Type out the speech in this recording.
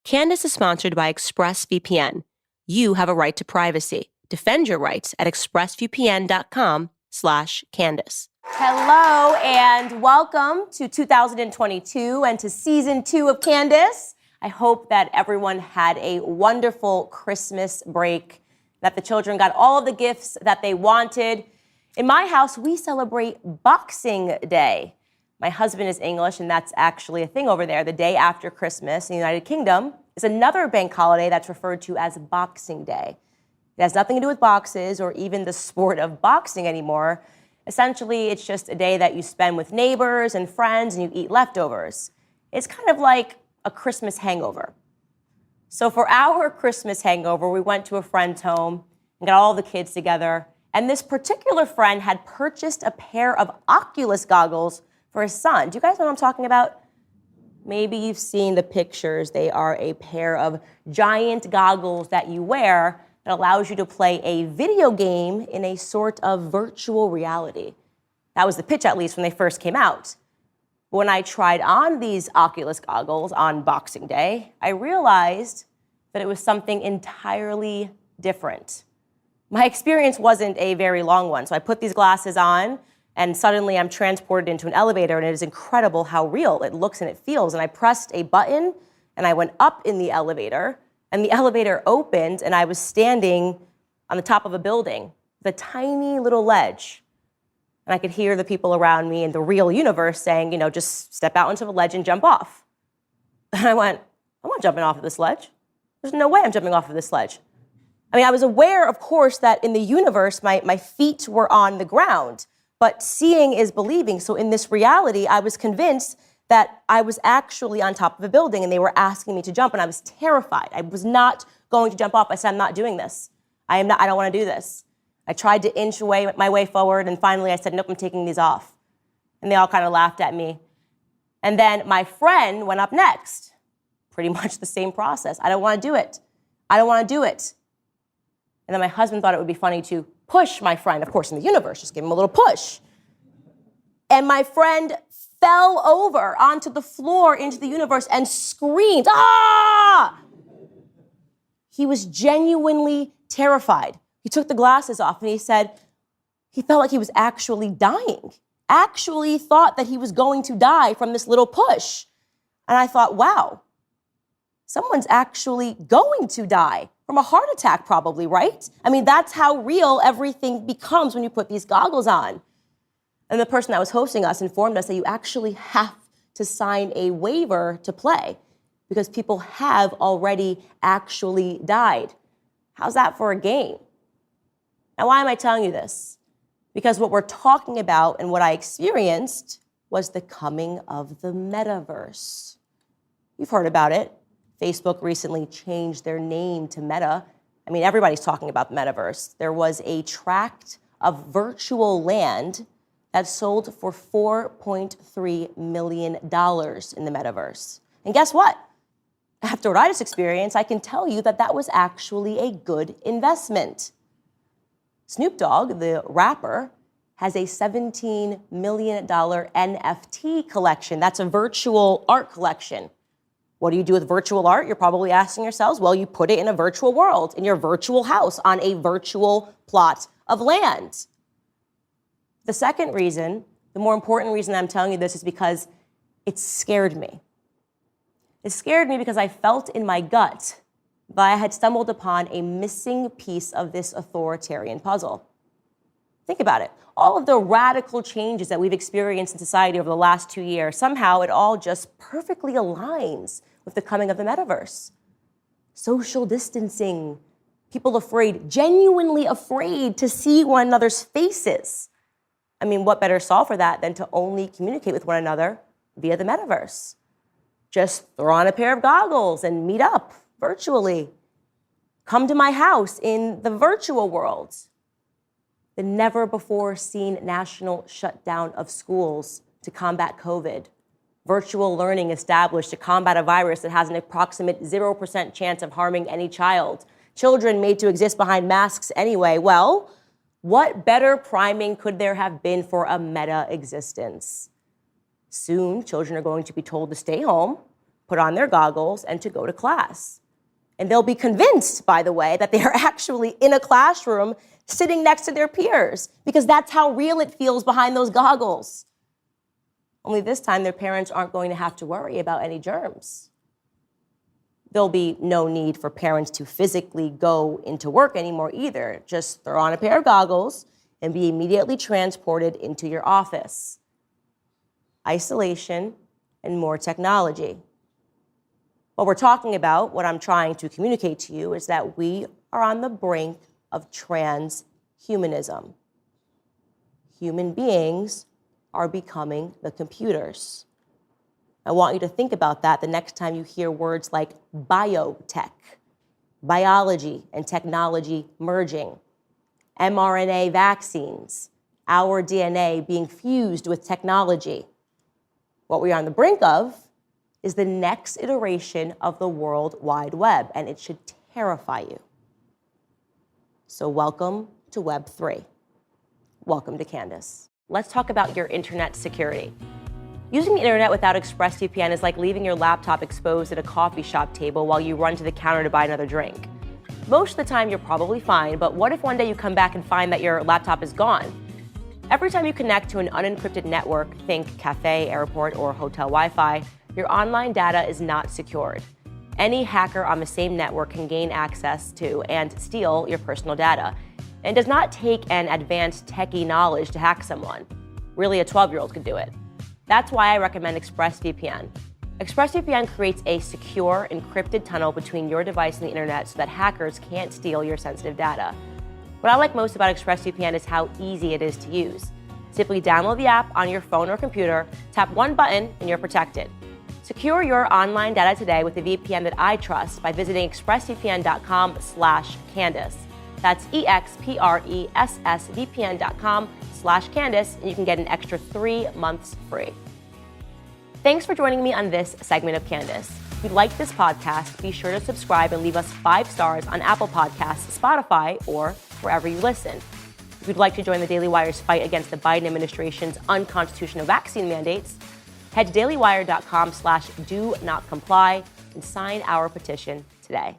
Candace is sponsored by ExpressVPN. You have a right to privacy. Defend your rights at expressvpn.com/Candace. Hello and welcome to 2022 and to season 2 of Candace. I hope that everyone had a wonderful Christmas break, that the children got all of the gifts that they wanted. In my house, we celebrate Boxing Day. My husband is English, and that's actually a thing over there. The day after Christmas in the United Kingdom is another bank holiday that's referred to as Boxing Day. It has nothing to do with boxes or even the sport of boxing anymore. Essentially, it's just a day that you spend with neighbors and friends and you eat leftovers. It's kind of like a Christmas hangover. So for our Christmas hangover, we went to a friend's home and got all the kids together. And this particular friend had purchased a pair of Oculus goggles for his son. Do you guys know what I'm talking about? Maybe you've seen the pictures. They are a pair of giant goggles that you wear that allows you to play a video game in a sort of virtual reality. That was the pitch, at least, when they first came out. When I tried on these Oculus goggles on Boxing Day, I realized that it was something entirely different. My experience wasn't a very long one, so I put these glasses on, and suddenly I'm transported into an elevator, and it is incredible how real it looks and it feels. And I pressed a button, and I went up in the elevator, and the elevator opened, and I was standing on the top of a building with a tiny little ledge. And I could hear the people around me in the real universe saying, just step out onto the ledge and jump off. And I went, I'm not jumping off of this ledge. There's no way I'm jumping off of this ledge. I was aware, of course, that in the universe, my feet were on the ground. But seeing is believing. So in this reality, I was convinced that I was actually on top of a building and they were asking me to jump, and I was terrified. I was not going to jump off. I said, I'm not doing this. I don't want to do this. I tried to inch my way forward, and finally I said, nope, I'm taking these off. And they all kind of laughed at me. And then my friend went up next. Pretty much the same process. I don't want to do it. I don't want to do it. And then my husband thought it would be funny to push my friend, of course, in the universe, just give him a little push. And my friend fell over onto the floor into the universe and screamed, ah! He was genuinely terrified. He took the glasses off and he said he felt like he was actually dying, actually thought that he was going to die from this little push. And I thought, wow, someone's actually going to die. From a heart attack, probably, right? That's how real everything becomes when you put these goggles on. And the person that was hosting us informed us that you actually have to sign a waiver to play because people have already actually died. How's that for a game? Now, why am I telling you this? Because what we're talking about and what I experienced was the coming of the metaverse. You've heard about it. Facebook recently changed their name to Meta. Everybody's talking about the metaverse. There was a tract of virtual land that sold for $4.3 million in the metaverse. And guess what? After what I just experienced, I can tell you that was actually a good investment. Snoop Dogg, the rapper, has a $17 million NFT collection. That's a virtual art collection. What do you do with virtual art? You're probably asking yourselves, well, you put it in a virtual world, in your virtual house, on a virtual plot of land. The second reason, the more important reason I'm telling you this is because it scared me. It scared me because I felt in my gut that I had stumbled upon a missing piece of this authoritarian puzzle. Think about it. All of the radical changes that we've experienced in society over the last 2 years, somehow it all just perfectly aligns with the coming of the metaverse. Social distancing, people afraid, genuinely afraid to see one another's faces. What better solve for that than to only communicate with one another via the metaverse? Just throw on a pair of goggles and meet up virtually. Come to my house in the virtual world. The never-before-seen national shutdown of schools to combat COVID. Virtual learning established to combat a virus that has an approximate 0% chance of harming any child. Children made to exist behind masks anyway. Well, what better priming could there have been for a meta existence? Soon, children are going to be told to stay home, put on their goggles and to go to class. And they'll be convinced, by the way, that they are actually in a classroom sitting next to their peers, because that's how real it feels behind those goggles. Only this time, their parents aren't going to have to worry about any germs. There'll be no need for parents to physically go into work anymore either. Just throw on a pair of goggles and be immediately transported into your office. Isolation and more technology. What we're talking about, what I'm trying to communicate to you, is that we are on the brink of transhumanism. Human beings are becoming the computers. I want you to think about that the next time you hear words like biotech, biology and technology merging, mRNA vaccines, our DNA being fused with technology. What we are on the brink of is the next iteration of the World Wide Web, and it should terrify you. So welcome to Web 3. Welcome to Candace. Let's talk about your internet security. Using the internet without ExpressVPN is like leaving your laptop exposed at a coffee shop table while you run to the counter to buy another drink. Most of the time, you're probably fine, but what if one day you come back and find that your laptop is gone? Every time you connect to an unencrypted network, think cafe, airport, or hotel Wi-Fi, your online data is not secured. Any hacker on the same network can gain access to and steal your personal data. And it does not take an advanced techie knowledge to hack someone. Really, a 12-year-old could do it. That's why I recommend ExpressVPN. ExpressVPN creates a secure, encrypted tunnel between your device and the internet so that hackers can't steal your sensitive data. What I like most about ExpressVPN is how easy it is to use. Simply download the app on your phone or computer, tap one button, and you're protected. Secure your online data today with a VPN that I trust by visiting expressvpn.com/Candace. That's expressvpn.com/Candace, and you can get an extra 3 months free. Thanks for joining me on this segment of Candace. If you like this podcast, be sure to subscribe and leave us 5 stars on Apple Podcasts, Spotify, or wherever you listen. If you'd like to join the Daily Wire's fight against the Biden administration's unconstitutional vaccine mandates, head to dailywire.com/do-not-comply and sign our petition today.